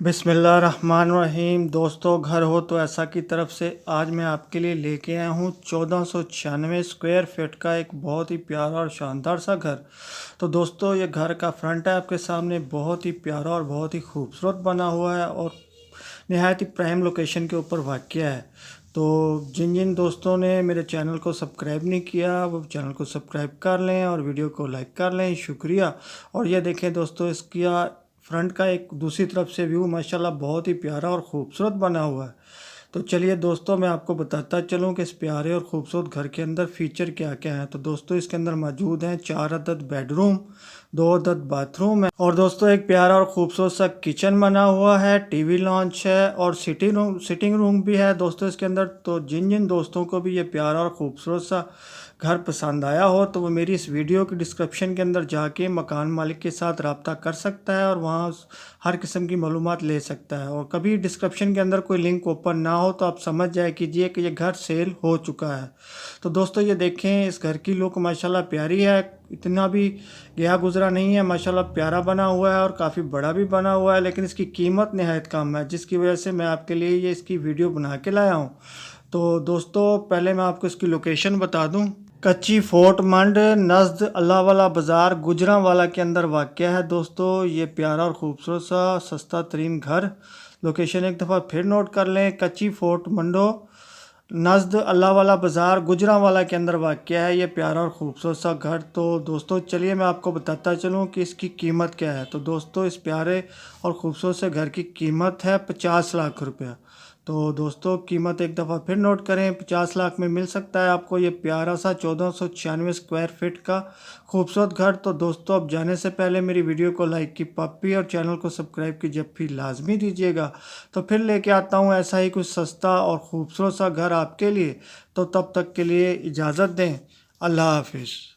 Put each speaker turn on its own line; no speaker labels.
बिस्मिल्लाहिर्रहमानिर्रहीम। दोस्तों, घर हो तो ऐसा की तरफ से आज मैं आपके लिए लेके आया हूँ 1496 स्क्वायर फीट का एक बहुत ही प्यारा और शानदार सा घर। तो दोस्तों, ये घर का फ्रंट है आपके सामने, बहुत ही प्यारा और बहुत ही खूबसूरत बना हुआ है और नहायत ही प्राइम लोकेशन के ऊपर वाक़या है। तो जिन जिन दोस्तों ने मेरे चैनल को सब्सक्राइब नहीं किया वो चैनल को सब्सक्राइब कर लें और वीडियो को लाइक कर लें, शुक्रिया। और ये देखें दोस्तों, इसका फ्रंट का एक दूसरी तरफ से व्यू माशाल्लाह बहुत ही प्यारा और ख़ूबसूरत बना हुआ है। तो चलिए दोस्तों, मैं आपको बताता चलूँ कि इस प्यारे और ख़ूबसूरत घर के अंदर फ़ीचर क्या क्या हैं। तो दोस्तों, इसके अंदर मौजूद हैं 4 अदद बेडरूम, 2 अदद बाथरूम है और दोस्तों एक प्यारा और ख़ूबसूरत सा किचन बना हुआ है, टीवी लॉन्च है और सिटिंग रूम भी है दोस्तों इसके अंदर। तो जिन जिन दोस्तों को भी ये प्यारा और ख़ूबसूरत सा घर पसंद आया हो तो वो मेरी इस वीडियो की डिस्क्रिप्शन के अंदर जाके मकान मालिक के साथ रब्ता कर सकता है और वहाँ हर किस्म की मालूमात ले सकता है। और कभी डिस्क्रिप्शन के अंदर कोई लिंक ओपन ना हो तो आप समझ जाए कीजिए कि ये घर सेल हो चुका है। तो दोस्तों, ये देखें, इस घर की लुक माशाल्लाह प्यारी है, इतना भी गया गुजरा नहीं है, माशाल्लाह प्यारा बना हुआ है और काफ़ी बड़ा भी बना हुआ है। लेकिन इसकी कीमत नहायत कम है, जिसकी वजह से मैं आपके लिए ये इसकी वीडियो बना के लाया हूँ। तो दोस्तों, पहले मैं आपको इसकी लोकेशन बता दूँ। कच्ची फोर्ट मंड नज़द अल्लाहवाला बाज़ार गुजरांवाला के अंदर वाक़या है दोस्तों ये प्यारा और ख़ूबसूरत सा सस्ता तरीन घर। लोकेशन एक दफ़ा फिर नोट कर लें, कच्ची फोर्ट मंडो नज़द अल्लाहवाला बाज़ार गुजरांवाला के अंदर वाक़या है ये प्यारा और ख़ूबसूरत सा घर। तो दोस्तों चलिए मैं आपको बताता चलूँ कि इसकी कीमत क्या है। तो दोस्तों, इस प्यारे और ख़ूबसूरत से घर की कीमत है 50 लाख रुपया। तो दोस्तों, कीमत एक दफ़ा फिर नोट करें, 50 लाख में मिल सकता है आपको ये प्यारा सा 1496 स्क्वायर फीट का खूबसूरत घर। तो दोस्तों, अब जाने से पहले मेरी वीडियो को लाइक की पप्पी और चैनल को सब्सक्राइब की जप्फी लाजमी दीजिएगा। तो फिर लेके आता हूँ ऐसा ही कुछ सस्ता और ख़ूबसूरत सा घर आपके लिए। तो तब तक के लिए इजाज़त दें, अल्लाह हाफिज़।